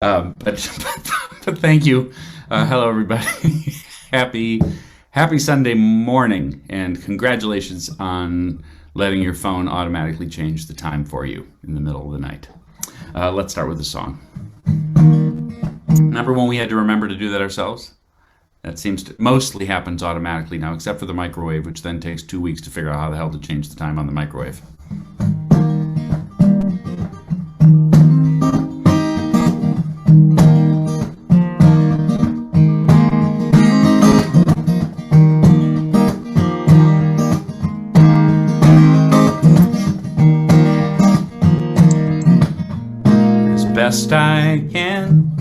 But thank you. Hello, everybody. happy Happy Sunday morning, and congratulations on letting your phone automatically change the time for you in the middle of the night. Let's start with the song. Remember when we had to remember to do that ourselves? That seems to mostly happens automatically now, except for the microwave, which then takes 2 weeks to figure out how the hell to change the time on the microwave. Best I can.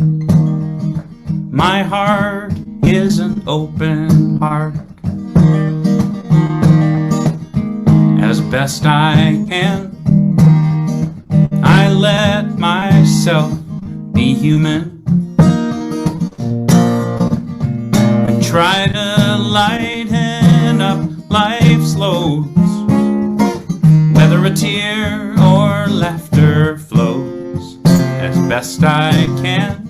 My heart is an open heart. As best I can, I let myself be human and try to lighten up life's loads, whether a tear or laughter flows. As best I can,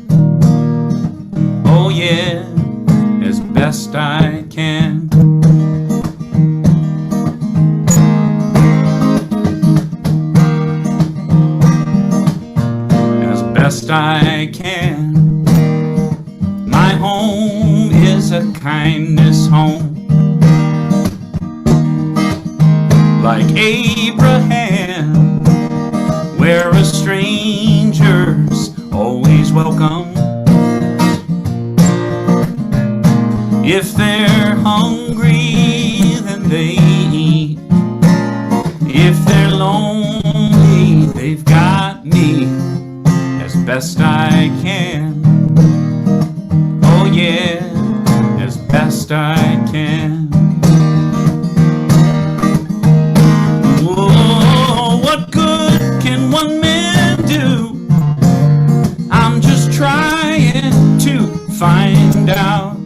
oh yeah, as best I can. As best I can. My home is a kindness home, like Abraham, where a stranger's always welcome. If they're hungry, then they eat. If they're lonely, they've got me. As best I can. Oh yeah, as best I can. Whoa, what good can one man do? I'm just trying to find out,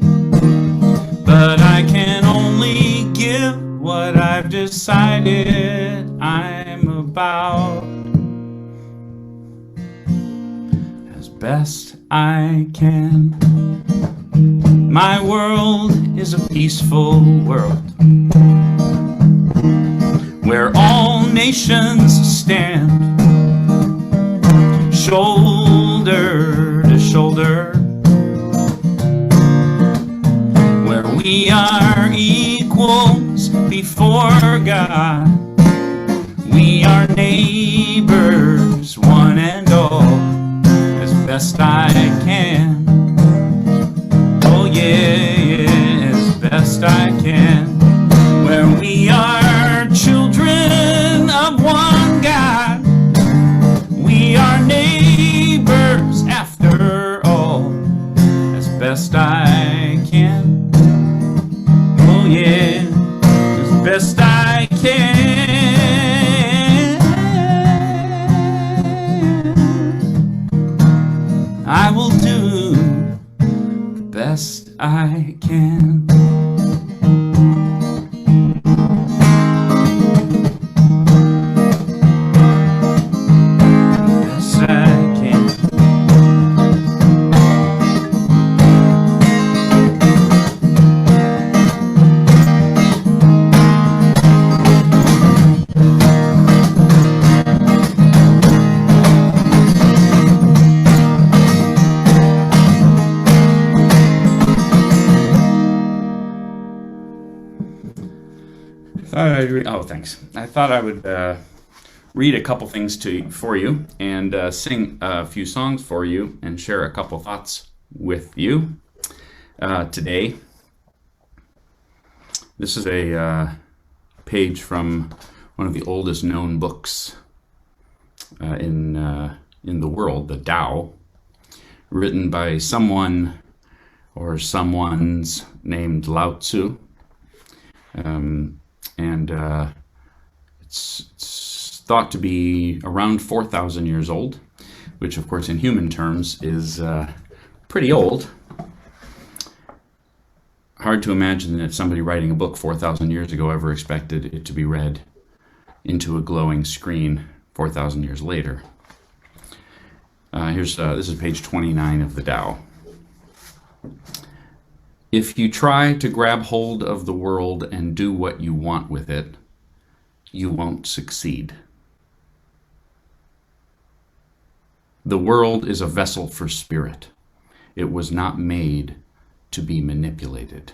but I can only give what I've decided I'm about. As best I can. My world is a peaceful world, where all nations stand shoulder to shoulder, where we are equals before God. We are neighbors, one and all, as best I can. Oh yeah, yeah, as best I can. Where we are children of one God. We are neighbors after all, as best I can. Oh yeah, as best I can. I will do the best I can. Thanks. I thought I would read a couple things for you and sing a few songs for you and share a couple thoughts with you today. This is a page from one of the oldest known books in the world, the Tao, written by someone or someones named Lao Tzu. It's thought to be around 4,000 years old, which of course in human terms is pretty old. Hard to imagine that somebody writing a book 4,000 years ago ever expected it to be read into a glowing screen 4,000 years later. This is page 29 of the Tao. If you try to grab hold of the world and do what you want with it, you won't succeed. The world is a vessel for spirit. It was not made to be manipulated.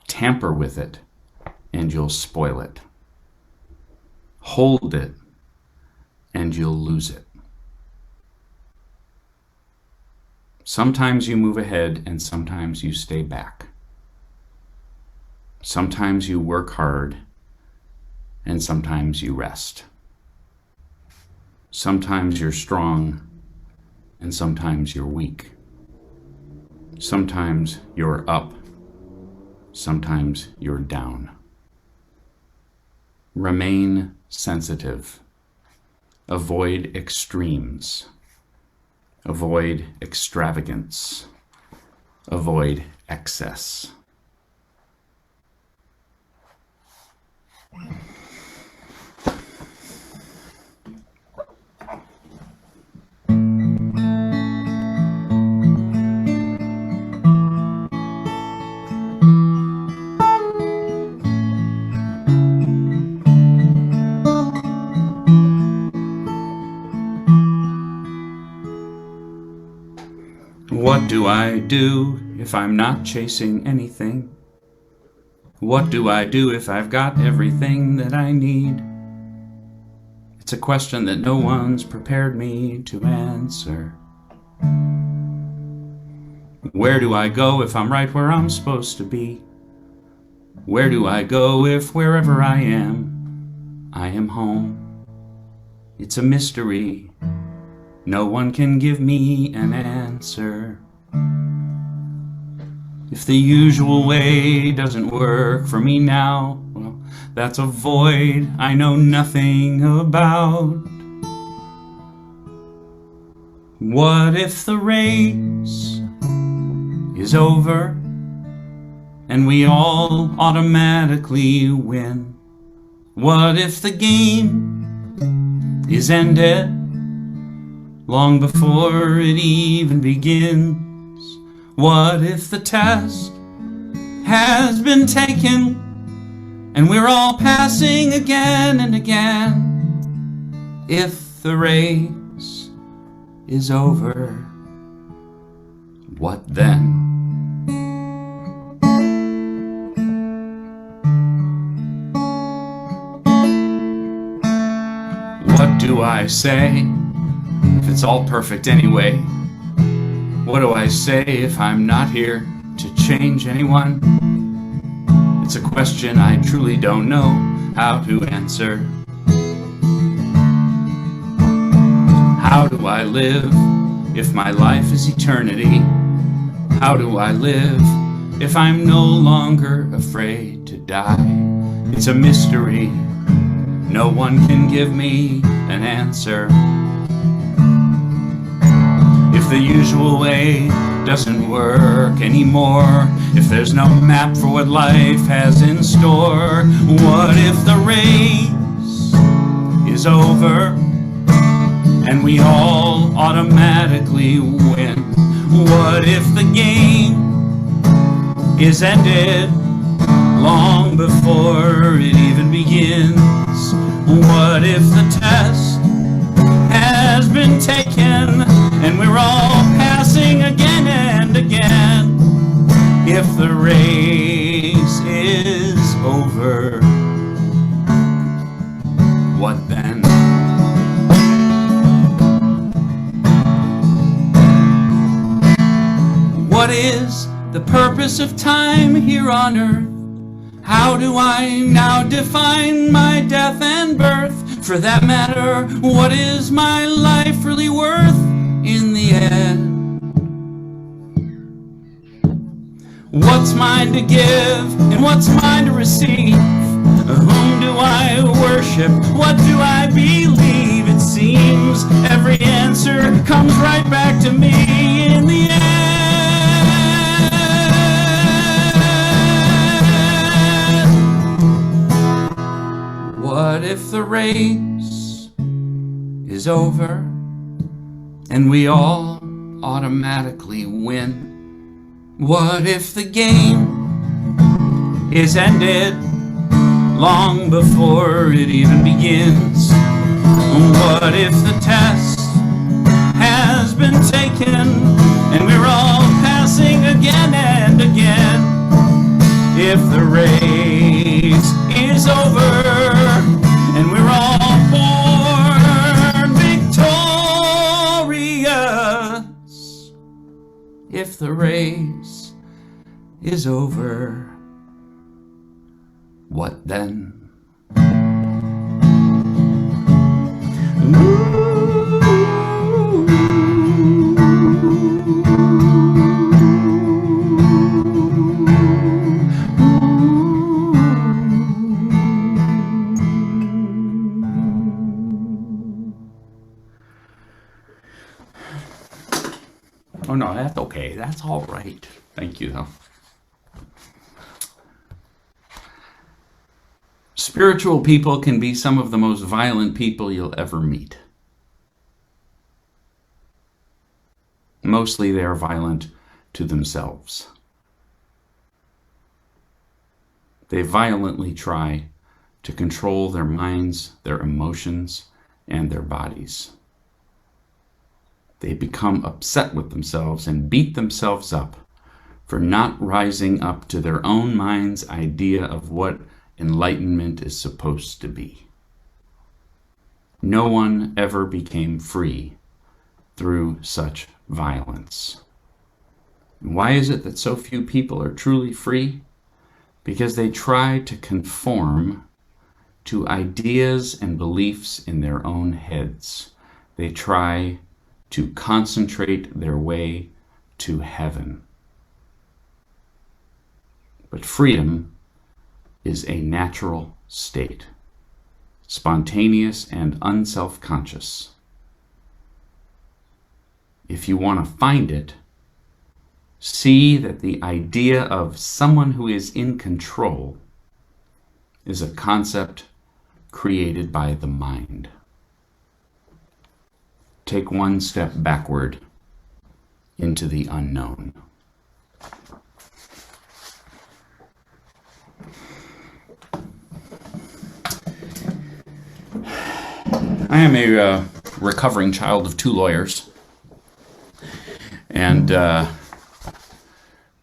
Tamper with it, and you'll spoil it. Hold it, and you'll lose it. Sometimes you move ahead, and sometimes you stay back. Sometimes you work hard, and sometimes you rest. Sometimes you're strong, and sometimes you're weak. Sometimes you're up, sometimes you're down. Remain sensitive. Avoid extremes. Avoid extravagance. Avoid excess. What do I do if I'm not chasing anything? What do I do if I've got everything that I need? It's a question that no one's prepared me to answer. Where do I go if I'm right where I'm supposed to be? Where do I go if wherever I am home? It's a mystery. No one can give me an answer. If the usual way doesn't work for me now, well, that's a void I know nothing about. What if the race is over and we all automatically win? What if the game is ended long before it even begins? What if the test has been taken and we're all passing again and again? If the race is over, what then? What do I say if it's all perfect anyway? What do I say if I'm not here to change anyone? It's a question I truly don't know how to answer. How do I live if my life is eternity? How do I live if I'm no longer afraid to die? It's a mystery. No one can give me an answer. If the usual way doesn't work anymore, if there's no map for what life has in store, what if the race is over and we all automatically win? What if the game is ended long before it even begins? What if the test has been taken and we're all passing again and again? If the race is over, what then? What is the purpose of time here on earth? How do I now define my death and birth? For that matter, what is my life really worth in the end? What's mine to give and what's mine to receive? Whom do I worship? What do I believe? It seems every answer comes right back to me in the end. What if the race is over and we all automatically win? What if the game is ended long before it even begins? What if the test has been taken and we're all passing again and again? If the race is over and we're all born victorious, if the race is over, what then? Oh no, that's okay. That's all right. Thank you, though. Spiritual people can be some of the most violent people you'll ever meet. Mostly they are violent to themselves. They violently try to control their minds, their emotions, and their bodies. They become upset with themselves and beat themselves up for not rising up to their own mind's idea of what enlightenment is supposed to be. No one ever became free through such violence. Why is it that so few people are truly free? Because they try to conform to ideas and beliefs in their own heads. They try to concentrate their way to heaven. But freedom is a natural state, spontaneous and unself-conscious. If you want to find it, see that the idea of someone who is in control is a concept created by the mind. Take one step backward into the unknown. I am a recovering child of two lawyers, and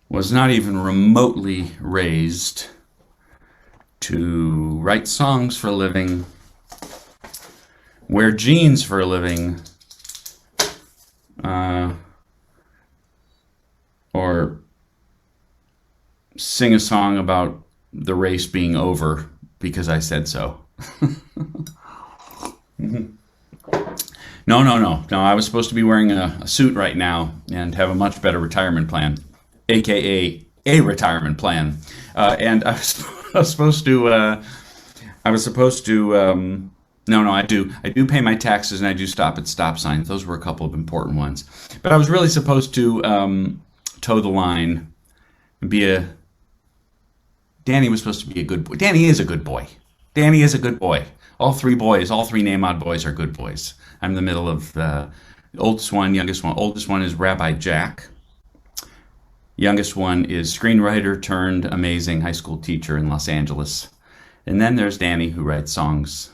was not even remotely raised to write songs for a living, wear jeans for a living, or sing a song about the race being over because I said so. No. I was supposed to be wearing a suit right now and have a much better retirement plan, aka a retirement plan. And I was supposed to. No, I do pay my taxes and I do stop at stop signs. Those were a couple of important ones. But I was really supposed to toe the line and Danny was supposed to be a good boy. Danny is a good boy. All three Nahmod boys are good boys. I'm the middle of the oldest one, youngest one. Oldest one is Rabbi Jack. Youngest one is screenwriter turned amazing high school teacher in Los Angeles. And then there's Danny, who writes songs.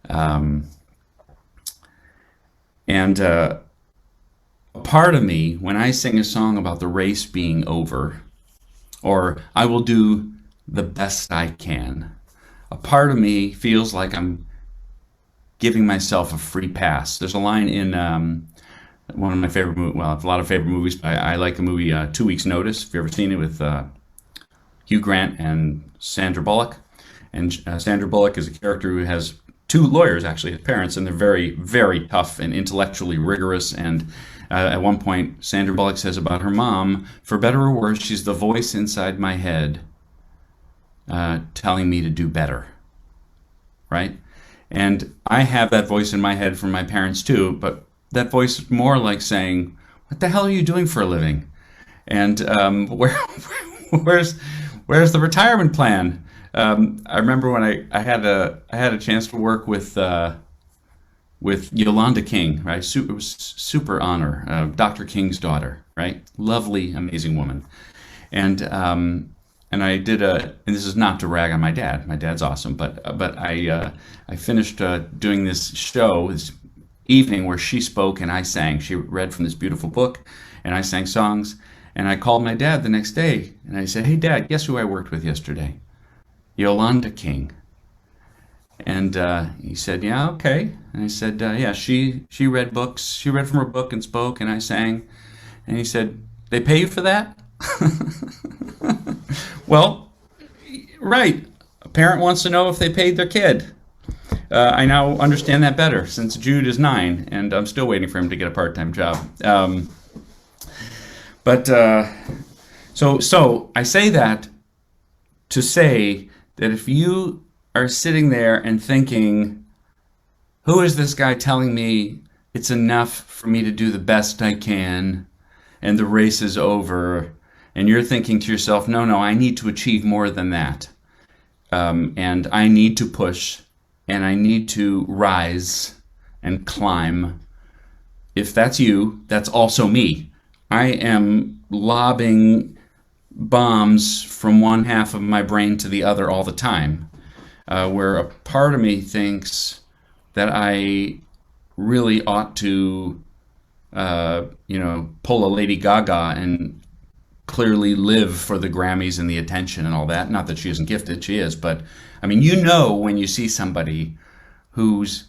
A part of me, when I sing a song about the race being over, or I will do the best I can, a part of me feels like I'm giving myself a free pass. There's a line in one of my favorite movies, well, I have a lot of favorite movies, but I like the movie 2 Weeks Notice. If you've ever seen it, with Hugh Grant and Sandra Bullock. And Sandra Bullock is a character who has two lawyers, actually, as parents, and they're very, very tough and intellectually rigorous. And at one point, Sandra Bullock says about her mom, for better or worse, she's the voice inside my head telling me to do better, right? And I have that voice in my head from my parents too, but that voice is more like saying, what the hell are you doing for a living? And where's the retirement plan? I remember when I had a chance to work with with Yolanda King, right? It was super honor, Dr. King's daughter, right? Lovely, amazing woman. And I did and this is not to rag on my dad. My dad's awesome, but I finished doing this show this evening where she spoke and I sang. She read from this beautiful book, and I sang songs. And I called my dad the next day and I said, "Hey, Dad, guess who I worked with yesterday? Yolanda King." And he said, "Yeah, okay." And I said, "Yeah, she read books. She read from her book and spoke, and I sang." And he said, "They pay you for that?" Well, right. A parent wants to know if they paid their kid. I now understand that better since Jude is 9, and I'm still waiting for him to get a part-time job. So I say that to say that if you are sitting there and thinking, who is this guy telling me it's enough for me to do the best I can and the race is over, and you're thinking to yourself, no, I need to achieve more than that. And I need to push, and I need to rise and climb. If that's you, that's also me. I am lobbing bombs from one half of my brain to the other all the time, where a part of me thinks that I really ought to, pull a Lady Gaga and clearly live for the Grammys and the attention and all that. Not that she isn't gifted, she is, but I mean, when you see somebody whose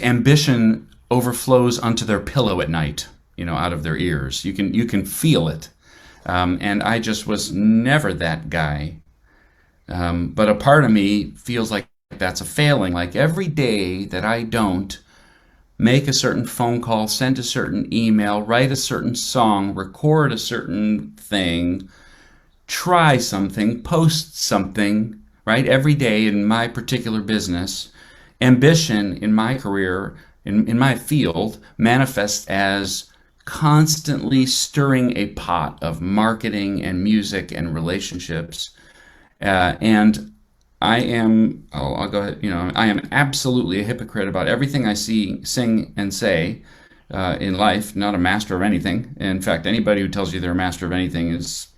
ambition overflows onto their pillow at night, out of their ears. You can feel it. And I just was never that guy. But a part of me feels like that's a failing. Like every day that I don't make a certain phone call, send a certain email, write a certain song, record a certain thing, try something, post something, right? Every day in my particular business, ambition in my career, in my field, manifests as constantly stirring a pot of marketing and music and relationships. And I'll go ahead, I am absolutely a hypocrite about everything I sing, and say in life, not a master of anything. In fact, anybody who tells you they're a master of anything is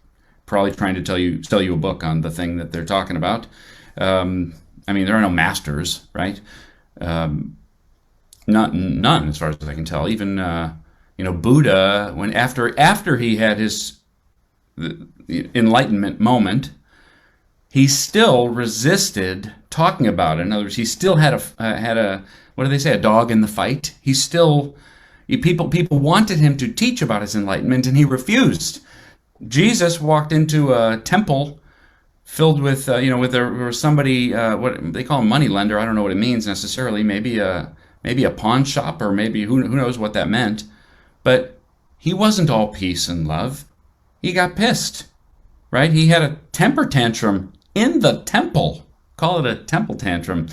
probably trying to sell you a book on the thing that they're talking about. There are no masters, right? None, as far as I can tell. Even, Buddha, when after he had his enlightenment moment, he still resisted talking about it. In other words, he still had a what do they say, a dog in the fight. People wanted him to teach about his enlightenment, and he refused. Jesus walked into a temple filled with where somebody, what they call a money lender. I don't know what it means necessarily. Maybe a pawn shop, or maybe who knows what that meant. But he wasn't all peace and love. He got pissed, right? He had a temper tantrum in the temple. Call it a temple tantrum.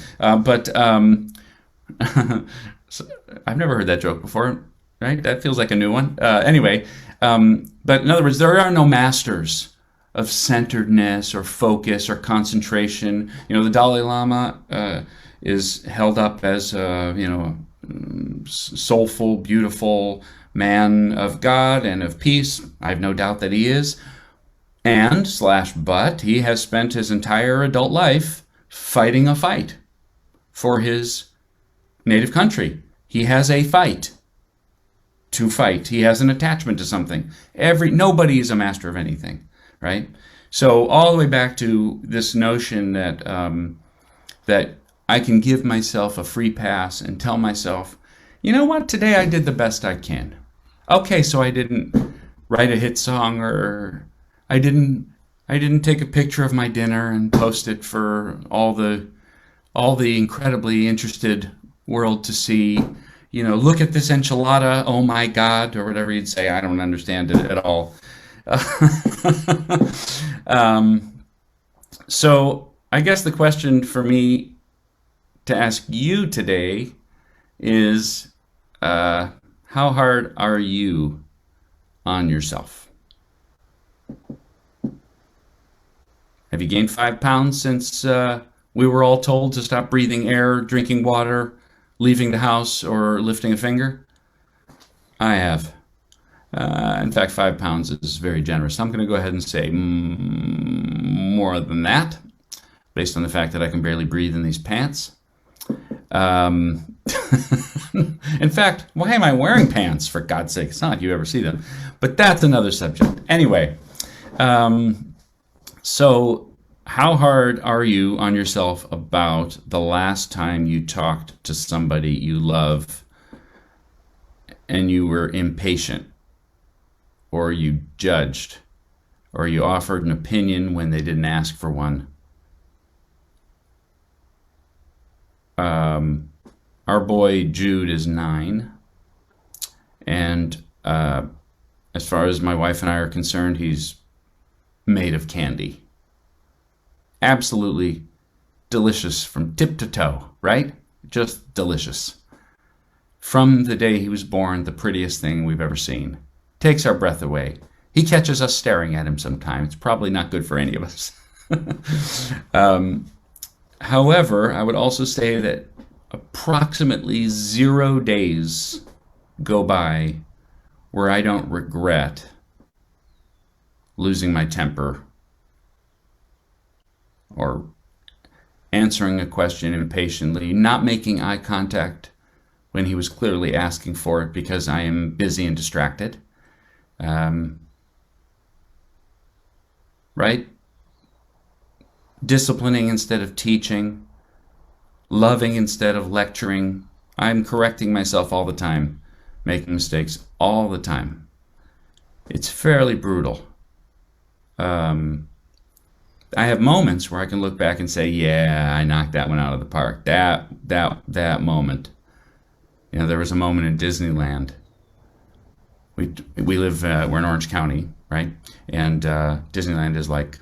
So, I've never heard that joke before, right? That feels like a new one. Anyway, but in other words, there are no masters of centeredness or focus or concentration. The Dalai Lama is held up as soulful, beautiful man of God and of peace. I have no doubt that he is. But he has spent his entire adult life fighting a fight for his native country. He has a fight to fight. He has an attachment to something. Nobody is a master of anything, right? So all the way back to this notion that that I can give myself a free pass and tell myself, you know what, today I did the best I can. Okay, so I didn't write a hit song, or I didn't take a picture of my dinner and post it for all the incredibly interested world to see. Look at this enchilada, oh my God, or whatever you'd say. I don't understand it at all. So I guess the question for me to ask you today is, how hard are you on yourself? Have you gained 5 pounds since we were all told to stop breathing air, drinking water, leaving the house or lifting a finger? I have. In fact, 5 pounds is very generous. I'm going to go ahead and say more than that, based on the fact that I can barely breathe in these pants. In fact, why am I wearing pants, for God's sake? It's not like you ever see them. But that's another subject. Anyway, so how hard are you on yourself about the last time you talked to somebody you love and you were impatient, or you judged, or you offered an opinion when they didn't ask for one? Our boy Jude is 9, and as far as my wife and I are concerned, he's made of candy. Absolutely delicious from tip to toe, right? Just delicious. From the day he was born, the prettiest thing we've ever seen. Takes our breath away. He catches us staring at him sometimes. It's probably not good for any of us. However, I would also say that approximately 0 days go by where I don't regret losing my temper or answering a question impatiently, not making eye contact when he was clearly asking for it because I am busy and distracted. Right? Disciplining instead of teaching, loving instead of lecturing. I'm correcting myself all the time, making mistakes all the time. It's fairly brutal. I have moments where I can look back and say, yeah, I knocked that one out of the park. That moment. You know, there was a moment in Disneyland. We live, we're in Orange County, right? And Disneyland is like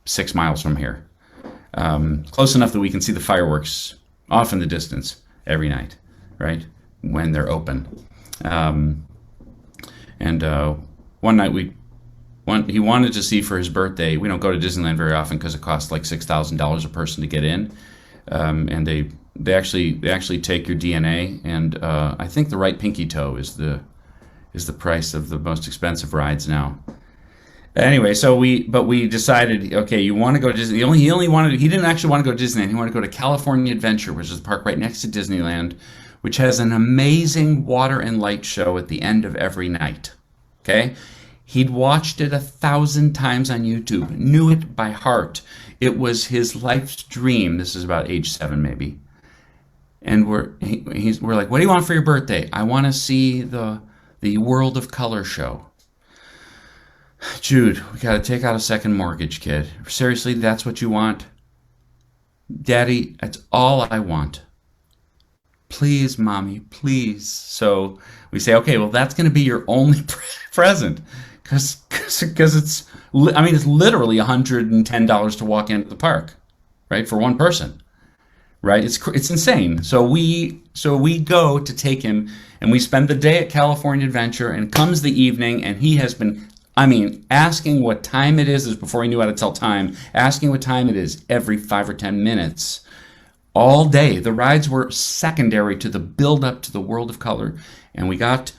6 miles from here. Close enough that we can see the fireworks off in the distance every night, right? When they're open. One night he wanted to see for his birthday. We don't go to Disneyland very often because it costs like $6,000 a person to get in. And they actually take your DNA, and I think the right pinky toe is the price of the most expensive rides now. Anyway, we decided, okay, you want to go to Disney. He didn't actually want to go to Disneyland. He wanted to go to California Adventure, which is the park right next to Disneyland, which has an amazing water and light show at the end of every night. Okay? He'd watched it 1,000 times on YouTube, knew it by heart. It was his life's dream. This is about age 7, maybe. And we're like, what do you want for your birthday? I want to see the World of Color show. Jude, we got to take out a second mortgage, kid. Seriously, that's what you want? Daddy, that's all I want. Please, Mommy, please. So we say, okay, well, that's going to be your only present. Because it's literally $110 to walk into the park, right? For one person, right? It's insane. So we go to take him, and we spend the day at California Adventure, and comes the evening, and he has been, asking what time it is before he knew how to tell time, asking what time it is every 5 or 10 minutes, all day. The rides were secondary to the build-up to the World of Color, and we got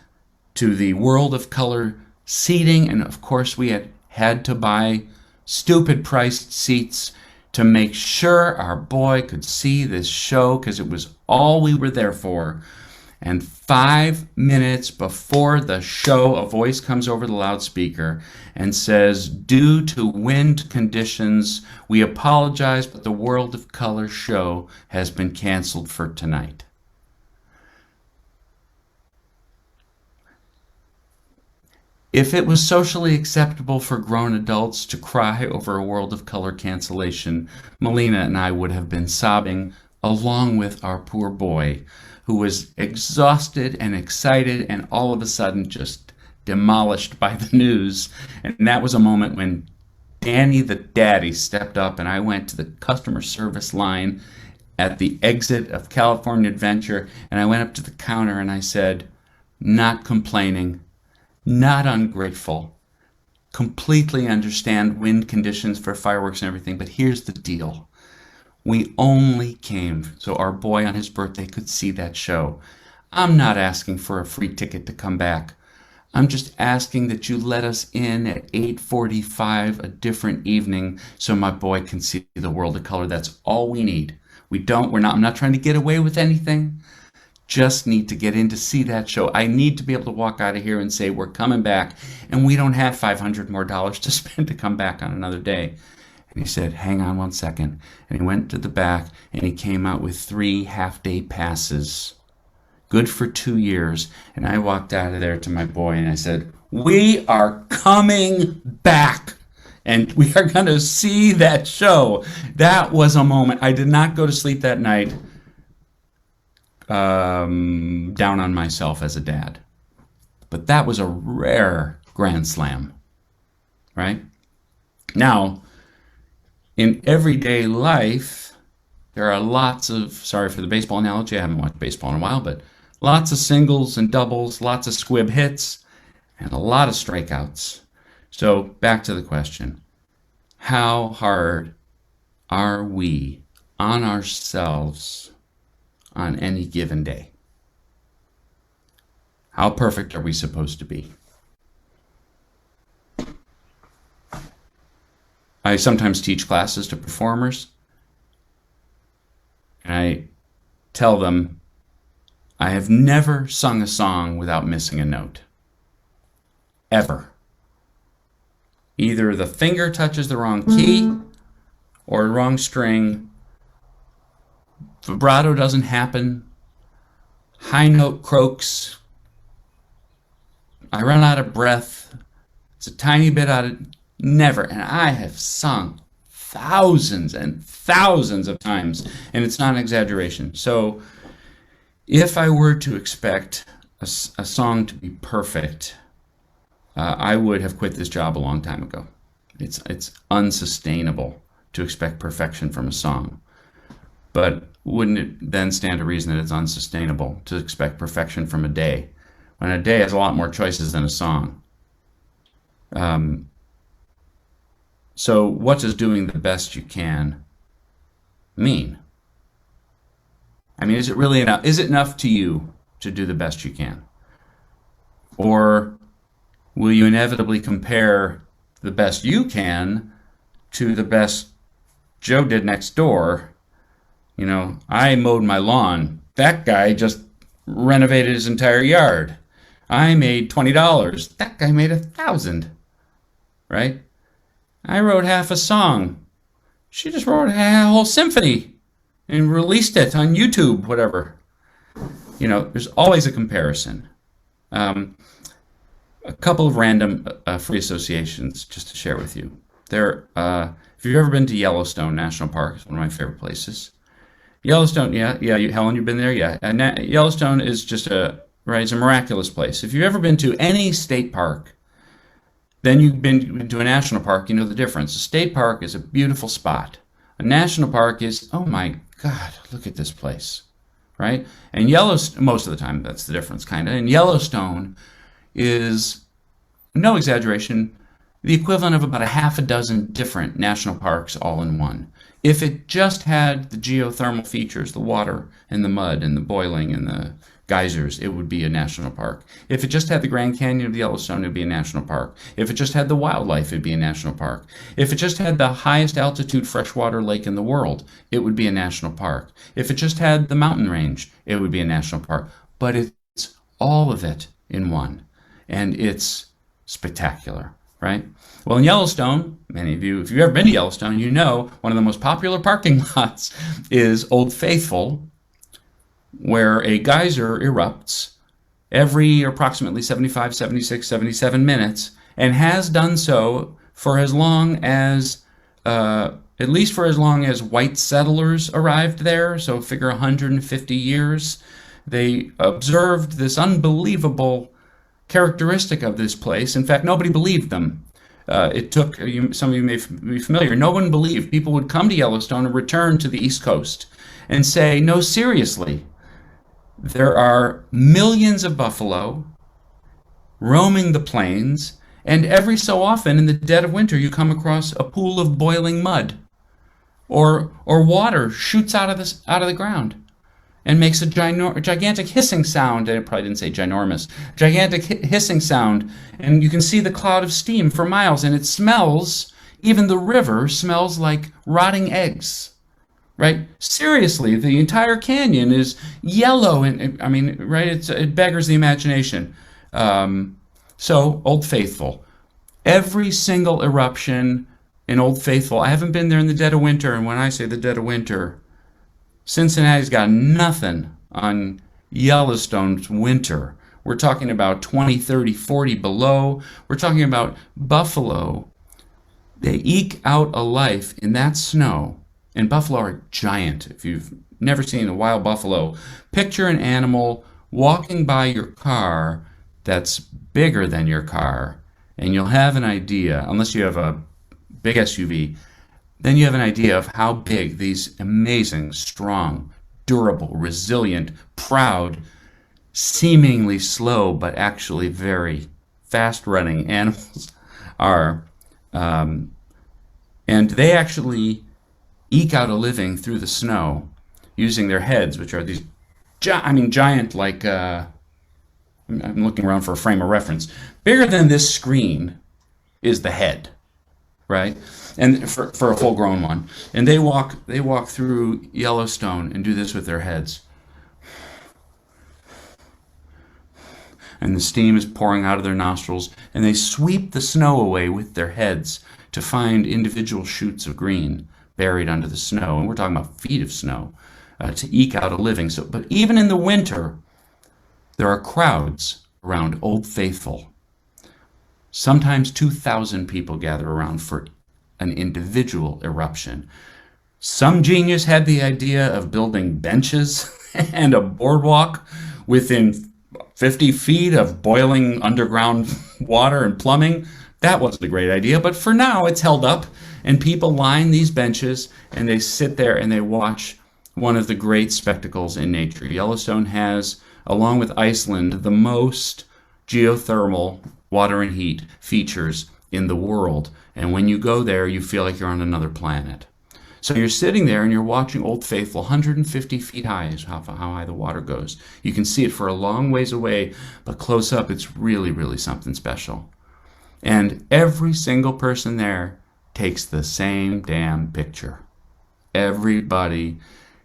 to the World of Color seating, and of course we had to buy stupid priced seats to make sure our boy could see this show, because it was all we were there for. And 5 minutes before the show, a voice comes over the loudspeaker and says, due to wind conditions, we apologize, but the World of Color show has been canceled for tonight. If it was socially acceptable for grown adults to cry over a World of Color cancellation, Melina and I would have been sobbing along with our poor boy, who was exhausted and excited and all of a sudden just demolished by the news. And that was a moment when Danny the daddy stepped up, and I went to the customer service line at the exit of California Adventure, and I went up to the counter and I said, not complaining, not ungrateful, completely understand wind conditions for fireworks and everything, but here's the deal. We only came so our boy on his birthday could see that show. I'm not asking for a free ticket to come back. I'm just asking that you let us in at 8:45 a different evening so my boy can see the world of color. That's all we need. I'm not trying to get away with anything. Just need to get in to see that show. I need to be able to walk out of here and say, we're coming back, and we don't have $500 more to spend to come back on another day. And he said, hang on one second. And he went to the back, and he came out with 3 half-day passes. Good for 2 years. And I walked out of there to my boy, and I said, we are coming back. And we are going to see that show. That was a moment. I did not go to sleep that night down on myself as a dad. But that was a rare grand slam, right? Now, in everyday life, there are lots of, sorry for the baseball analogy, I haven't watched baseball in a while, but lots of singles and doubles, lots of squib hits, and a lot of strikeouts. So back to the question, how hard are we on ourselves on any given day? How perfect are we supposed to be? I sometimes teach classes to performers, and I tell them, I have never sung a song without missing a note. Ever. Either the finger touches the wrong key or the wrong string, vibrato doesn't happen, high note croaks, I run out of breath, it's a tiny bit out of, never. And I have sung thousands and thousands of times, and it's not an exaggeration. So if I were to expect a song to be perfect, I would have quit this job a long time ago. It's unsustainable to expect perfection from a song. But wouldn't it then stand to reason that it's unsustainable to expect perfection from a day, when a day has a lot more choices than a song? So what does doing the best you can mean? I mean, is it really enough? Is it enough to you to do the best you can? Or will you inevitably compare the best you can to the best Joe did next door? You know, I mowed my lawn. That guy just renovated his entire yard. I made $20. That guy made $1,000. Right? I wrote half a song. She just wrote a whole symphony and released it on YouTube, whatever. You know, there's always a comparison. A couple of random free associations just to share with you. If you've ever been to Yellowstone National Park, it's one of my favorite places. Yellowstone, Helen, you've been there? Yeah. Yellowstone is just it's a miraculous place. If you've ever been to any state park, then you've been to a national park, you know the difference. A state park is a beautiful spot. A national park is, oh my God, look at this place, right? And Yellowstone, most of the time, that's the difference, kind of. And Yellowstone is, no exaggeration, the equivalent of about a half a dozen different national parks all in one. If it just had the geothermal features, the water and the mud and the boiling and the geysers, it would be a national park. If it just had the Grand Canyon of the Yellowstone, it would be a national park. If it just had the wildlife, it would be a national park. If it just had the highest altitude freshwater lake in the world, it would be a national park. If it just had the mountain range, it would be a national park. But it's all of it in one. And it's spectacular, right? Well, in Yellowstone, many of you, if you've ever been to Yellowstone, you know one of the most popular parking lots is Old Faithful, where a geyser erupts every approximately 75, 76, 77 minutes, and has done so for as long as, at least for as long as white settlers arrived there, so figure 150 years. They observed this unbelievable characteristic of this place. In fact, nobody believed them. It took, some of you may be familiar, no one believed. People would come to Yellowstone and return to the East Coast and say, no, seriously, there are millions of buffalo roaming the plains, and every so often in the dead of winter you come across a pool of boiling mud. or water shoots out of the ground and makes a gigantic hissing sound. And it probably didn't say ginormous. Gigantic hissing sound, and you can see the cloud of steam for miles, and it smells. Even the river smells like rotting eggs. Right? Seriously, the entire canyon is yellow, and I mean, right? It beggars the imagination. So, Old Faithful. Every single eruption in Old Faithful, I haven't been there in the dead of winter, and when I say the dead of winter, Cincinnati's got nothing on Yellowstone's winter. We're talking about 20, 30, 40 below. We're talking about buffalo. They eke out a life in that snow. And buffalo are giant. If you've never seen a wild buffalo, picture an animal walking by your car that's bigger than your car, and you'll have an idea, unless you have a big SUV, then you have an idea of how big these amazing, strong, durable, resilient, proud, seemingly slow, but actually very fast-running animals are. And they actually eke out a living through the snow using their heads, which are these, giant, like, I'm looking around for a frame of reference. Bigger than this screen is the head, right? And for a full-grown one. And they walk through Yellowstone and do this with their heads. And the steam is pouring out of their nostrils, and they sweep the snow away with their heads to find individual shoots of green buried under the snow, and we're talking about feet of snow, to eke out a living. So, but even in the winter, there are crowds around Old Faithful. Sometimes 2,000 people gather around for an individual eruption. Some genius had the idea of building benches and a boardwalk within 50 feet of boiling underground water and plumbing. That wasn't a great idea, but for now it's held up. And people line these benches, and they sit there and they watch one of the great spectacles in nature. Yellowstone has, along with Iceland, the most geothermal water and heat features in the world. And when you go there, you feel like you're on another planet. So you're sitting there and you're watching Old Faithful, 150 feet high is how high the water goes. You can see it for a long ways away, but close up, it's really, really something special. And every single person there takes the same damn picture. Everybody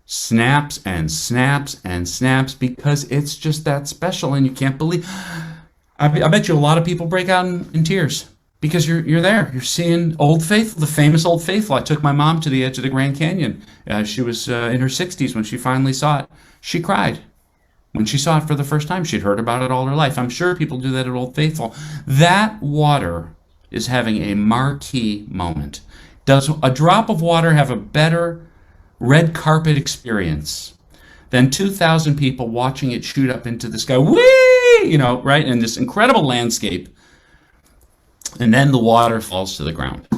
snaps and snaps and snaps because it's just that special, and you can't believe. I bet you a lot of people break out in tears because you're there. You're seeing Old Faithful, the famous Old Faithful. I took my mom to the edge of the Grand Canyon. She was in her 60s when she finally saw it. She cried when she saw it for the first time. She'd heard about it all her life. I'm sure people do that at Old Faithful. That water is having a marquee moment. Does a drop of water have a better red carpet experience than 2,000 people watching it shoot up into the sky? Whee! Right? In this incredible landscape. And then the water falls to the ground.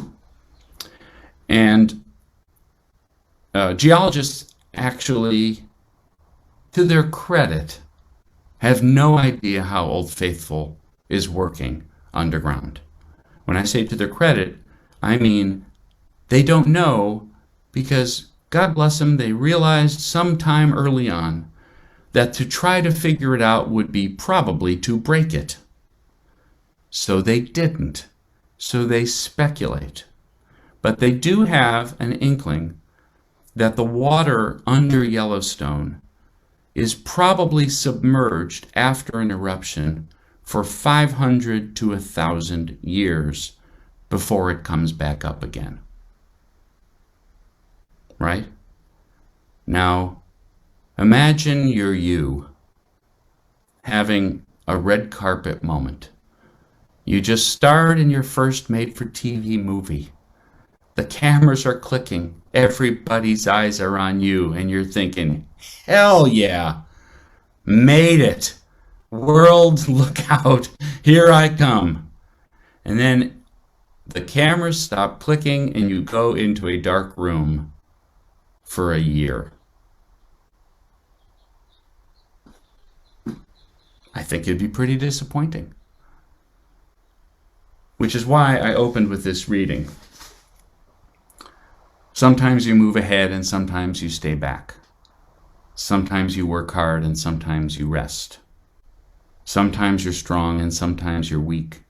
And geologists actually, to their credit, have no idea how Old Faithful is working underground. When I say to their credit, I mean they don't know because, God bless them, they realized sometime early on that to try to figure it out would be probably to break it. So they didn't. So they speculate. But they do have an inkling that the water under Yellowstone is probably submerged after an eruption for 500 to 1,000 years before it comes back up again. Right? Now, imagine you're you having a red carpet moment. You just starred in your first made-for-TV movie. The cameras are clicking. Everybody's eyes are on you, and you're thinking, hell yeah, made it. World, look out. Here I come. And then the cameras stop clicking, and you go into a dark room for a year. I think it'd be pretty disappointing. Which is why I opened with this reading. Sometimes you move ahead and sometimes you stay back. Sometimes you work hard and sometimes you rest. Sometimes you're strong and sometimes you're weak.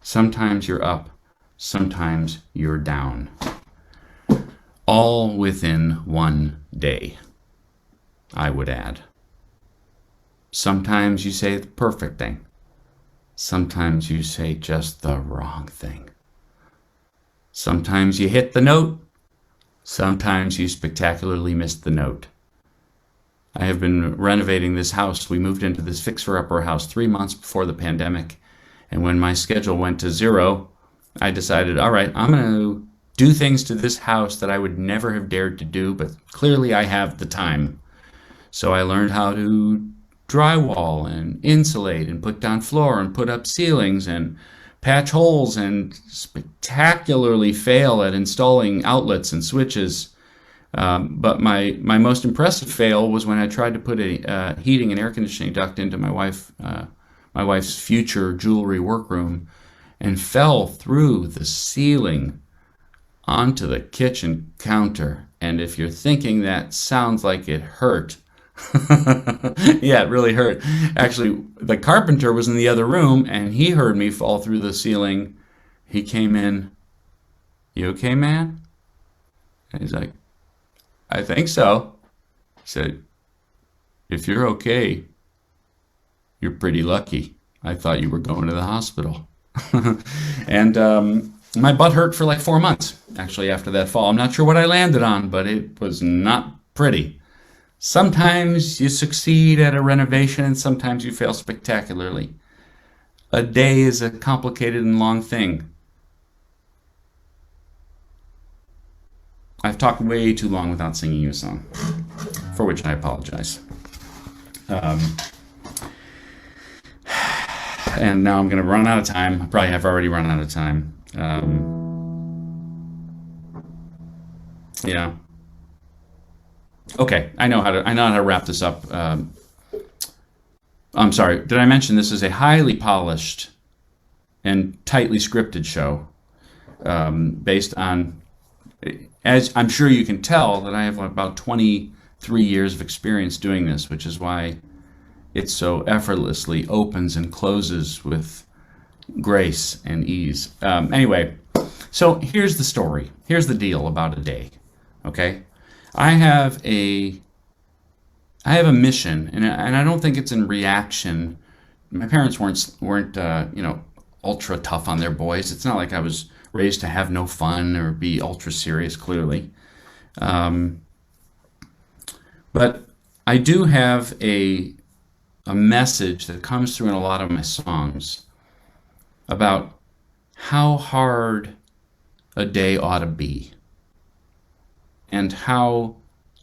Sometimes you're up, sometimes you're down. All within one day, I would add. Sometimes you say the perfect thing. Sometimes you say just the wrong thing. Sometimes you hit the note. Sometimes you spectacularly miss the note. I have been renovating this house. We moved into this fixer-upper house 3 months before the pandemic. And when my schedule went to zero, I decided, all right, I'm going to do things to this house that I would never have dared to do, but clearly I have the time. So I learned how to drywall and insulate and put down floor and put up ceilings and patch holes and spectacularly fail at installing outlets and switches. But my most impressive fail was when I tried to put a heating and air conditioning duct into my wife's future jewelry workroom and fell through the ceiling onto the kitchen counter. And if you're thinking that sounds like it hurt, yeah, it really hurt. Actually, the carpenter was in the other room and he heard me fall through the ceiling. He came in, "You okay, man?" And he's like, "I think so." He said, "If you're okay, you're pretty lucky. I thought you were going to the hospital." And my butt hurt for like 4 months, actually, after that fall. I'm not sure what I landed on, but it was not pretty. Sometimes you succeed at a renovation and sometimes you fail spectacularly. A day is a complicated and long thing. I've talked way too long without singing you a song, for which I apologize. And now I'm going to run out of time. I probably have already run out of time. Yeah. Okay, I know how to wrap this up. I'm sorry. Did I mention this is a highly polished and tightly scripted show, based on, as I'm sure you can tell, that I have about 23 years of experience doing this, which is why it so effortlessly opens and closes with grace and ease. Anyway, so here's the story. Here's the deal about a day. Okay, I have a mission, and I don't think it's in reaction. My parents weren't ultra tough on their boys. It's not like I was raised to have no fun or be ultra serious. Clearly, but I do have a message that comes through in a lot of my songs about how hard a day ought to be and how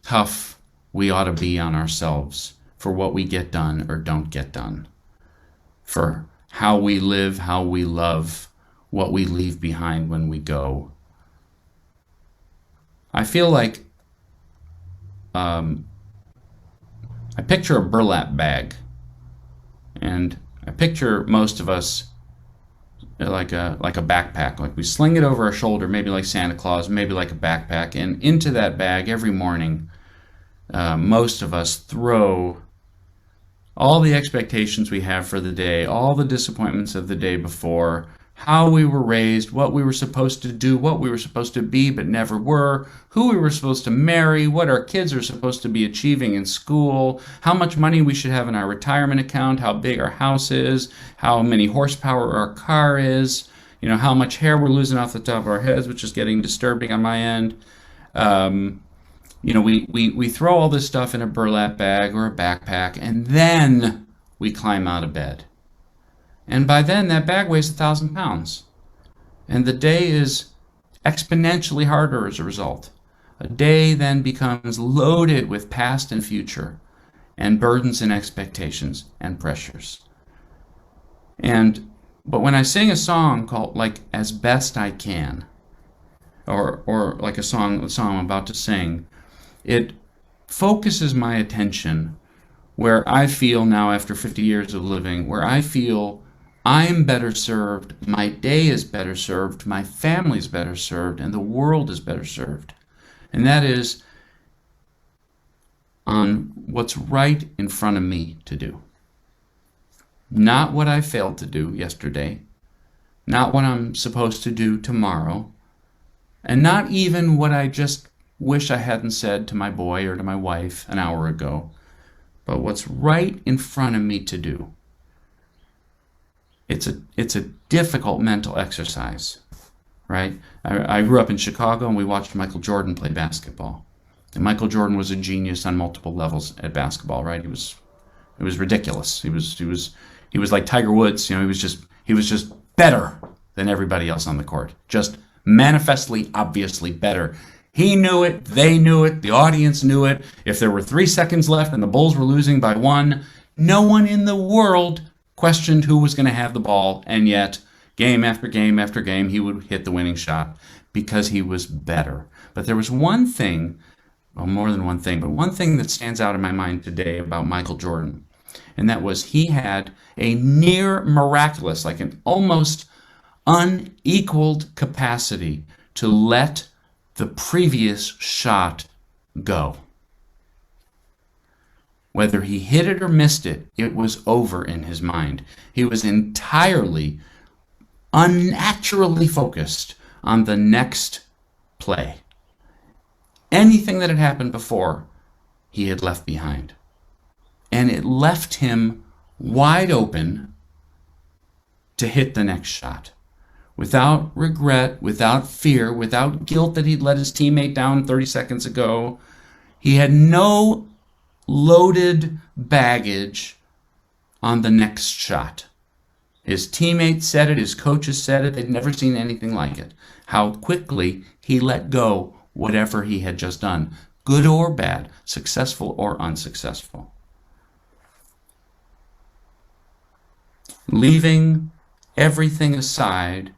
tough we ought to be on ourselves for what we get done or don't get done, for how we live, how we love, what we leave behind when we go. I feel like I picture a burlap bag, and I picture most of us like a backpack. Like we sling it over our shoulder, maybe like Santa Claus, maybe like a backpack, and into that bag every morning, most of us throw all the expectations we have for the day, all the disappointments of the day before, how we were raised, what we were supposed to do, what we were supposed to be but never were, who we were supposed to marry, what our kids are supposed to be achieving in school, how much money we should have in our retirement account, how big our house is, how many horsepower our car is, how much hair we're losing off the top of our heads, which is getting disturbing on my end. We throw all this stuff in a burlap bag or a backpack, and then we climb out of bed. And by then, that bag weighs 1,000 pounds. And the day is exponentially harder as a result. A day then becomes loaded with past and future, and burdens and expectations and pressures. But when I sing a song called like As Best I Can, or like the song I'm about to sing, it focuses my attention where I feel now, after 50 years of living, where I feel I'm better served, my day is better served, my family's better served, and the world is better served And that is on what's right in front of me to do. Not what I failed to do yesterday, not what I'm supposed to do tomorrow, and not even what I just wish I hadn't said to my boy or to my wife an hour ago, but what's right in front of me to do. It's a difficult mental exercise, right? I grew up in Chicago, and we watched Michael Jordan play basketball. And Michael Jordan was a genius on multiple levels at basketball, right? It was ridiculous. He was like Tiger Woods. He was just better than everybody else on the court. Just manifestly, obviously better. He knew it. They knew it. The audience knew it. If there were 3 seconds left and the Bulls were losing by 1, no one in the world questioned who was going to have the ball. And yet, game after game after game, he would hit the winning shot because he was better. But there was one thing, well, more than one thing, but one thing that stands out in my mind today about Michael Jordan. And that was he had a near miraculous, like an almost unequaled capacity to let the previous shot go. Whether he hit it or missed it, it was over in his mind. He was entirely, unnaturally focused on the next play. Anything that had happened before, he had left behind. And it left him wide open to hit the next shot. Without regret, without fear, without guilt that he'd let his teammate down 30 seconds ago. He had no loaded baggage on the next shot. His teammates said it, his coaches said it, they'd never seen anything like it. How quickly he let go whatever he had just done, good or bad, successful or unsuccessful. Leaving everything aside,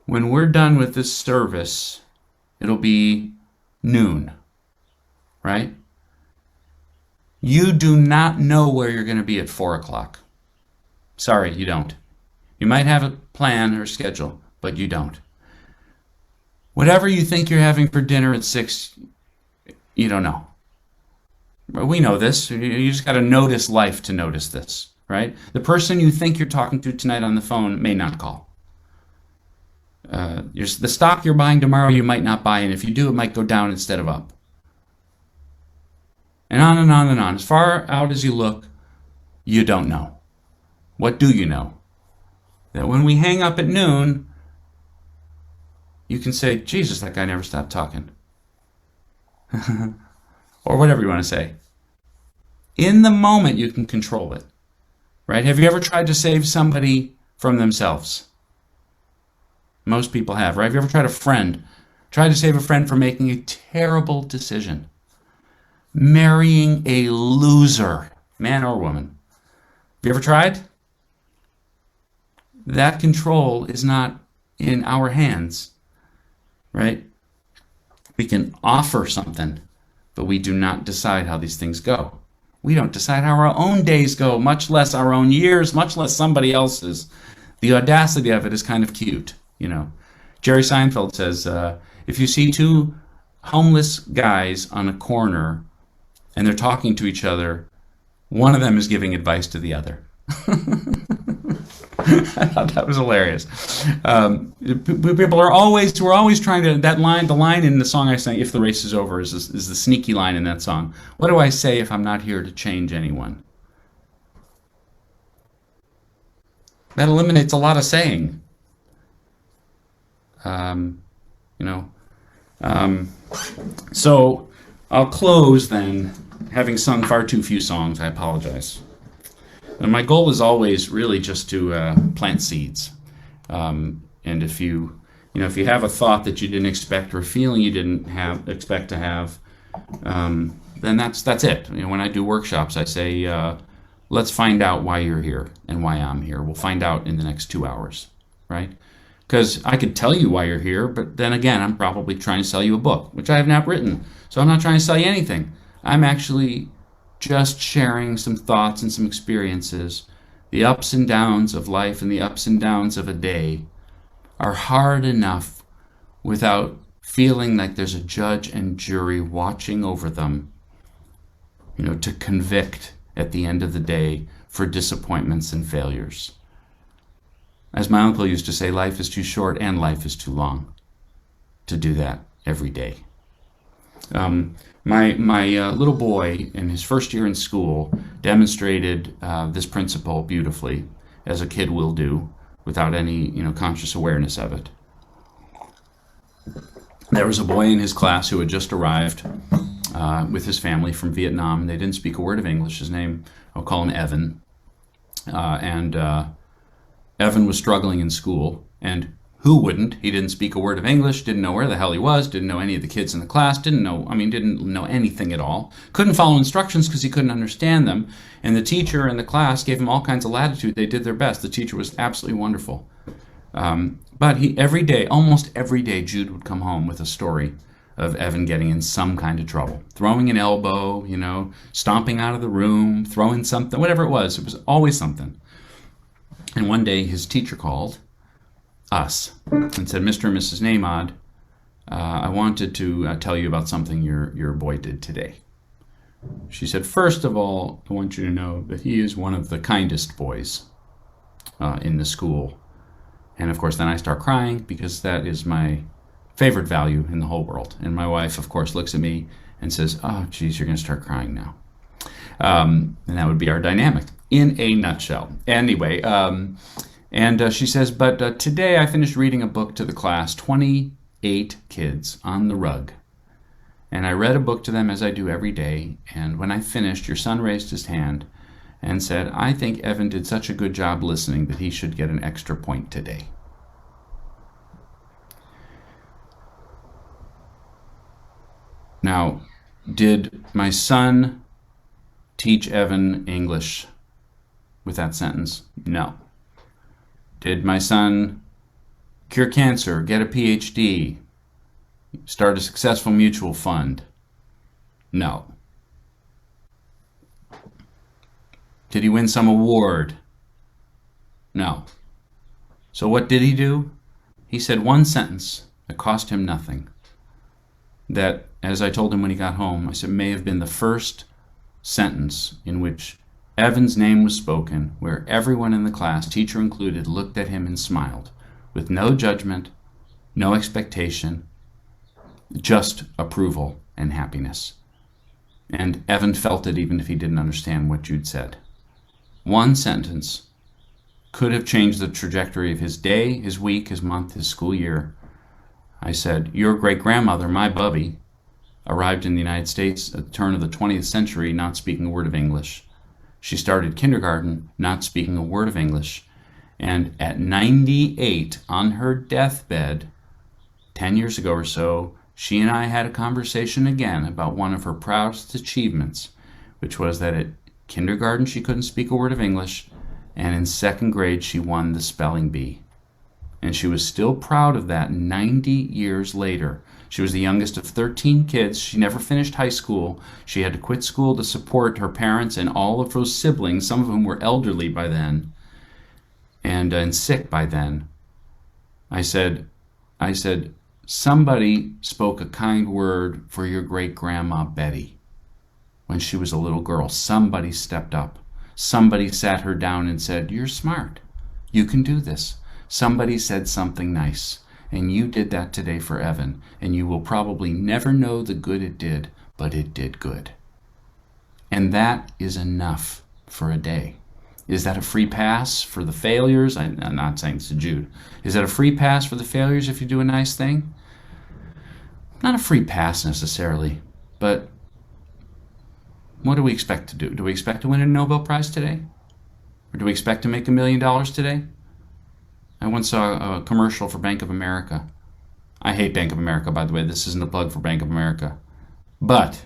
when we're done with this service, it'll be noon, right? You do not know where you're going to be at 4 o'clock. Sorry, you don't. You might have a plan or schedule, but you don't. Whatever you think you're having for dinner at 6, you don't know. We know this. You just got to notice life to notice this, right? The person you think you're talking to tonight on the phone may not call. The stock you're buying tomorrow you might not buy, and if you do, it might go down instead of up. And on and on and on. As far out as you look, you don't know. What do you know? That when we hang up at noon, you can say, Jesus, that guy never stopped talking. Or whatever you want to say. In the moment, you can control it. Right? Have you ever tried to save somebody from themselves? Most people have, right? Have you ever tried to save a friend from making a terrible decision? Marrying a loser, man or woman. Have you ever tried? That control is not in our hands, right? We can offer something, but we do not decide how these things go. We don't decide how our own days go, much less our own years, much less somebody else's. The audacity of it is kind of cute, you know. Jerry Seinfeld says, if you see 2 homeless guys on a corner and they're talking to each other, one of them is giving advice to the other. I thought that was hilarious. People are always, we're always trying to, the line in the song I sang, If the Race is Over, is the sneaky line in that song. What do I say if I'm not here to change anyone? That eliminates a lot of saying. So I'll close then, having sung far too few songs. I apologize. And my goal is always really just to plant seeds. And if you have a thought that you didn't expect or a feeling you didn't expect to have, then that's it. When I do workshops, I say, let's find out why you're here and why I'm here. We'll find out in the next 2 hours, right? Because I could tell you why you're here, but then again, I'm probably trying to sell you a book, which I have not written. So I'm not trying to sell you anything. I'm actually just sharing some thoughts and some experiences. The ups and downs of life and the ups and downs of a day are hard enough without feeling like there's a judge and jury watching over them, to convict at the end of the day for disappointments and failures. As my uncle used to say, life is too short and life is too long to do that every day. My little boy in his first year in school demonstrated this principle beautifully, as a kid will do, without any conscious awareness of it. There was a boy in his class who had just arrived with his family from Vietnam. They didn't speak a word of English. His name, I'll call him Evan. And Evan was struggling in school, and who wouldn't? He didn't speak a word of English, didn't know where the hell he was, didn't know any of the kids in the class, didn't know anything at all. Couldn't follow instructions because he couldn't understand them. And the teacher in the class gave him all kinds of latitude. They did their best. The teacher was absolutely wonderful. But almost every day, Jude would come home with a story of Evan getting in some kind of trouble. Throwing an elbow, stomping out of the room, throwing something, whatever it was always something. And one day his teacher called us and said, Mr. and Mrs. Nahmod, I wanted to tell you about something your boy did today. She said, first of all, I want you to know that he is one of the kindest boys in the school. And of course, then I start crying because that is my favorite value in the whole world. And my wife, of course, looks at me and says, oh, geez, you're going to start crying now. And that would be our dynamic in a nutshell. Anyway, and she says, but today I finished reading a book to the class, 28 kids on the rug. And I read a book to them as I do every day. And when I finished, your son raised his hand and said, I think Evan did such a good job listening that he should get an extra point today. Now, did my son teach Evan English with that sentence? No. Did my son cure cancer, get a PhD, start a successful mutual fund? No. Did he win some award? No. So what did he do? He said one sentence that cost him nothing. That, as I told him when he got home, I said may have been the first sentence in which Evan's name was spoken, where everyone in the class, teacher included, looked at him and smiled, with no judgment, no expectation, just approval and happiness. And Evan felt it even if he didn't understand what Jude said. One sentence could have changed the trajectory of his day, his week, his month, his school year. I said, your great-grandmother, my Bubby, arrived in the United States at the turn of the 20th century not speaking a word of English. She started kindergarten not speaking a word of English. And at 98, on her deathbed, 10 years ago or so, she and I had a conversation again about one of her proudest achievements, which was that at kindergarten she couldn't speak a word of English, and in second grade she won the spelling bee. And she was still proud of that 90 years later. She was the youngest of 13 kids. She never finished high school. She had to quit school to support her parents and all of those siblings, some of whom were elderly by then and sick by then. I said, somebody spoke a kind word for your great-grandma Betty. When she was a little girl, somebody stepped up. Somebody sat her down and said, you're smart. You can do this. Somebody said something nice, and you did that today for Evan, and you will probably never know the good it did, but it did good. And that is enough for a day. Is that a free pass for the failures? I'm not saying this to Jude. Is that a free pass for the failures if you do a nice thing? Not a free pass necessarily, but what do we expect to do? Do we expect to win a Nobel Prize today? Or do we expect to make $1 million today? I once saw a commercial for Bank of America. I hate Bank of America, by the way. This isn't a plug for Bank of America. But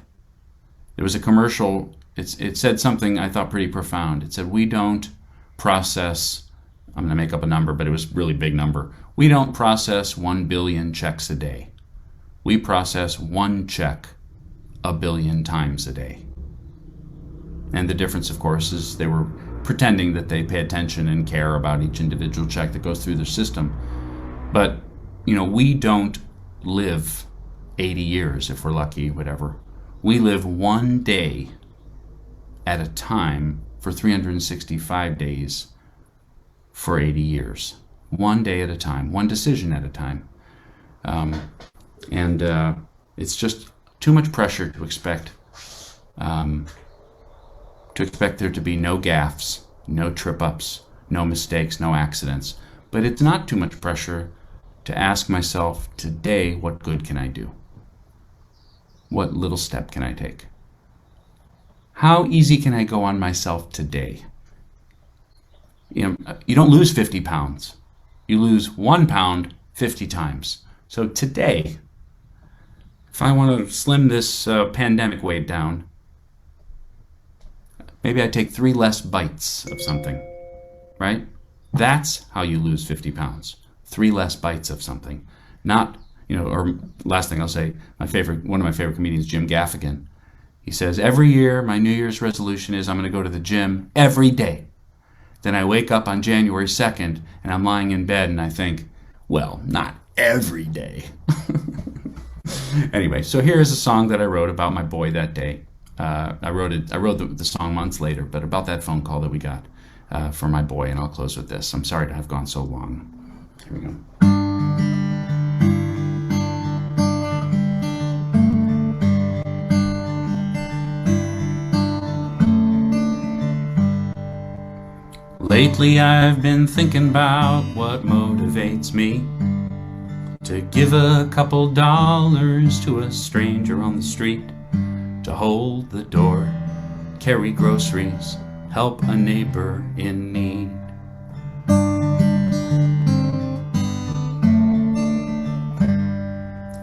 there was a commercial. It said something I thought pretty profound. It said, we don't process, I'm going to make up a number, but it was a really big number. We don't process 1 billion checks a day. We process one check 1 billion times a day. And the difference, of course, is they were pretending that they pay attention and care about each individual check that goes through their system. But, we don't live 80 years if we're lucky, whatever. We live one day at a time for 365 days for 80 years. One day at a time, one decision at a time. And it's just too much pressure to expect there to be no gaffes, no trip-ups, no mistakes, no accidents. But it's not too much pressure to ask myself today, what good can I do? What little step can I take? How easy can I go on myself today? You don't lose 50 pounds. You lose 1 pound 50 times. So today, if I want to slim this pandemic weight down, maybe I take 3 less bites of something, right? That's how you lose 50 pounds. 3 less bites of something. Not, or last thing I'll say, one of my favorite comedians, Jim Gaffigan, he says, every year my New Year's resolution is I'm going to go to the gym every day. Then I wake up on January 2nd and I'm lying in bed and I think, well, not every day. Anyway, so here's a song that I wrote about my boy that day. I wrote the song months later, but about that phone call that we got for my boy, and I'll close with this. I'm sorry to have gone so long. Here we go. Lately I've been thinking about what motivates me to give a couple dollars to a stranger on the street, to hold the door, carry groceries, help a neighbor in need.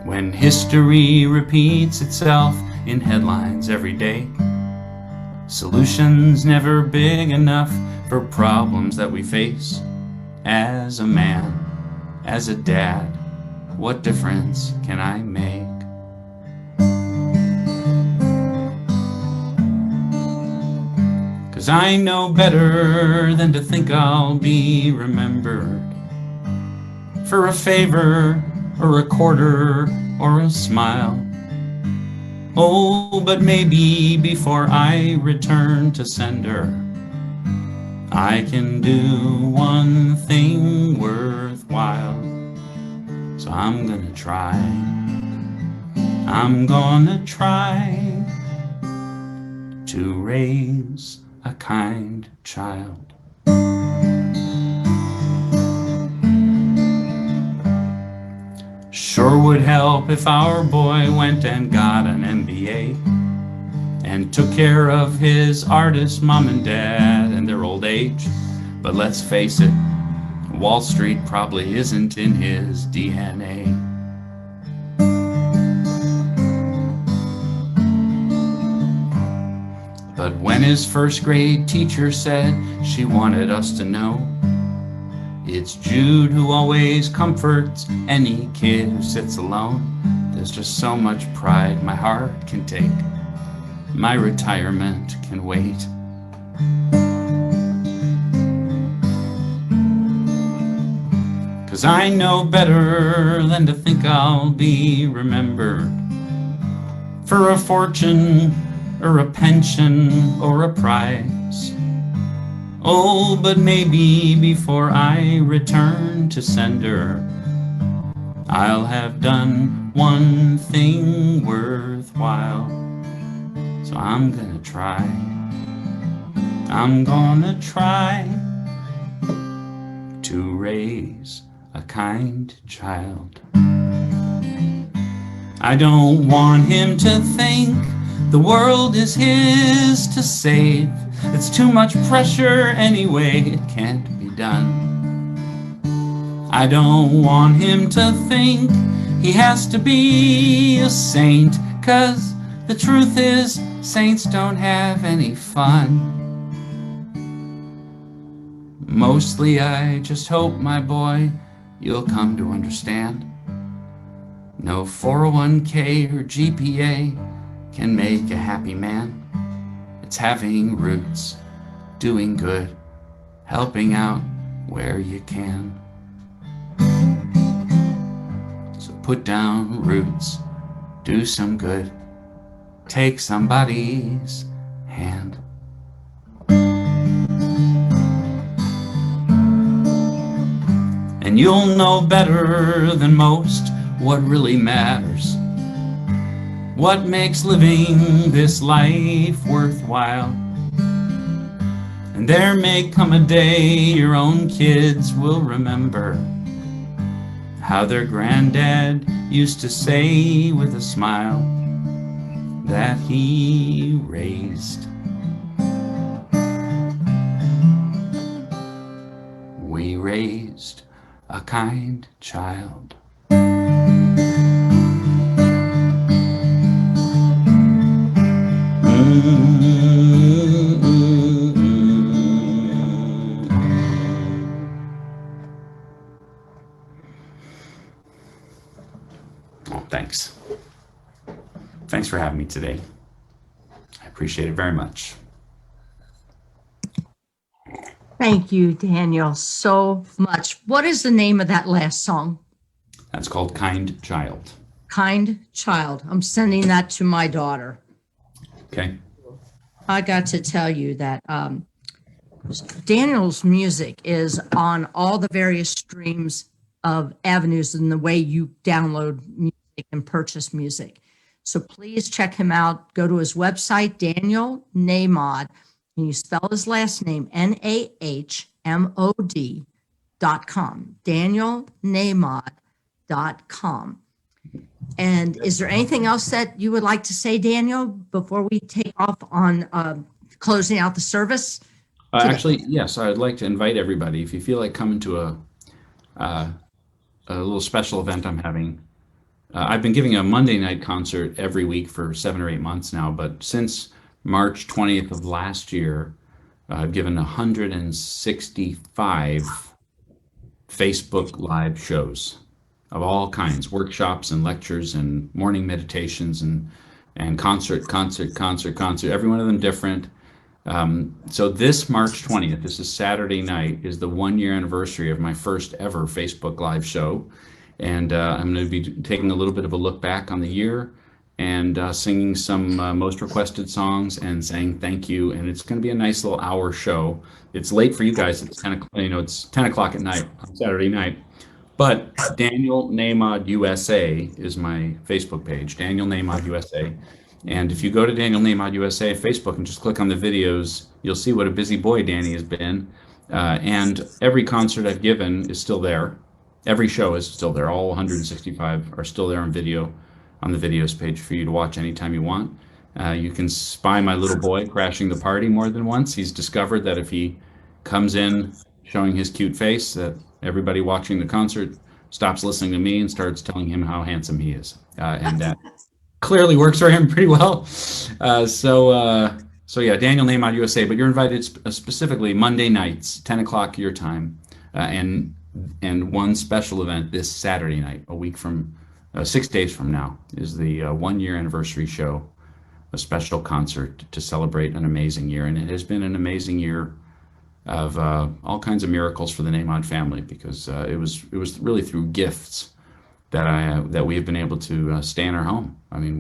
When history repeats itself in headlines every day, solutions never big enough for problems that we face. As a man, as a dad, what difference can I make? 'Cause I know better than to think I'll be remembered for a favor or a quarter or a smile. Oh, but maybe before I return to sender, I can do one thing worthwhile. So I'm gonna try to raise a kind child. Sure would help if our boy went and got an MBA and took care of his artist mom and dad and their old age. But let's face it, Wall Street probably isn't in his DNA. But when his first grade teacher said she wanted us to know, it's Jude who always comforts any kid who sits alone. There's just so much pride my heart can take. My retirement can wait. Cause I know better than to think I'll be remembered for a fortune or a pension or a prize. Oh, but maybe before I return to sender, I'll have done one thing worthwhile. So I'm gonna try to raise a kind child. I don't want him to think the world is his to save. It's too much pressure anyway, it can't be done. I don't want him to think he has to be a saint, 'cause the truth is, saints don't have any fun. Mostly I just hope, my boy, you'll come to understand. No 401k or GPA can make a happy man. It's having roots, doing good, helping out where you can. So put down roots do some good, take somebody's hand. And you'll know better than most what really matters, what makes living this life worthwhile. And there may come a day your own kids will remember how their granddad used to say with a smile that he raised. We raised a kind child. Oh, thanks. Thanks for having me today. I appreciate it very much. Thank you, Daniel, so much. What is the name of that last song? That's called Kind Child. Kind Child. I'm sending that to my daughter. Okay. I got to tell you that Daniel's music is on all the various streams of avenues in the way you download music and purchase music. So please check him out. Go to his website, Daniel Nahmod, and you spell his last name, NAHMOD.com. DanielNahmod.com. And is there anything else that you would like to say, Daniel, before we take off on closing out the service? Actually, yes, I'd like to invite everybody, if you feel like coming to a little special event I'm having. I've been giving a Monday night concert every week for 7 or 8 months now, but since March 20th of last year, I've given 165 Facebook Live shows of all kinds, workshops and lectures and morning meditations and concert, every one of them different. So this March 20th, this is Saturday night, is the 1 year anniversary of my first ever Facebook Live show. And I'm going to be taking a little bit of a look back on the year and singing some most requested songs and saying thank you. And it's going to be a nice little hour show. It's late for you guys. It's 10 o'clock, it's 10 o'clock at night on Saturday night. But Daniel Nahmod USA is my Facebook page, Daniel Nahmod USA. And if you go to Daniel Nahmod USA Facebook and just click on the videos, you'll see what a busy boy Danny has been. And every concert I've given is still there. Every show is still there. All 165 are still there on video, on the videos page for you to watch anytime you want. You can spy my little boy crashing the party more than once. He's discovered that if he comes in showing his cute face, that everybody watching the concert stops listening to me and starts telling him how handsome he is. And that clearly works for him pretty well. So yeah, Daniel Nahmod USA, but you're invited specifically Monday nights, 10 o'clock your time, and one special event this Saturday night, a week from, 6 days from now, is the 1 year anniversary show, a special concert to celebrate an amazing year. And it has been an amazing year of all kinds of miracles for the Nahmod family, because it was really through gifts that we have been able to stay in our home. I mean,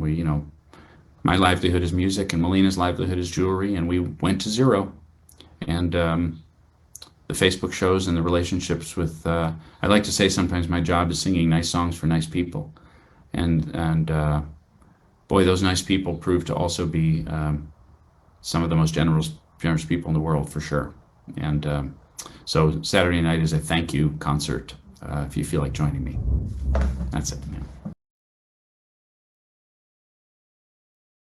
my livelihood is music, and Melina's livelihood is jewelry, and we went to zero. And the Facebook shows and the relationships with, I like to say sometimes my job is singing nice songs for nice people, and boy, those nice people prove to also be some of the most generous people in the world, for sure. And so Saturday night is a thank you concert, if you feel like joining me. That's it.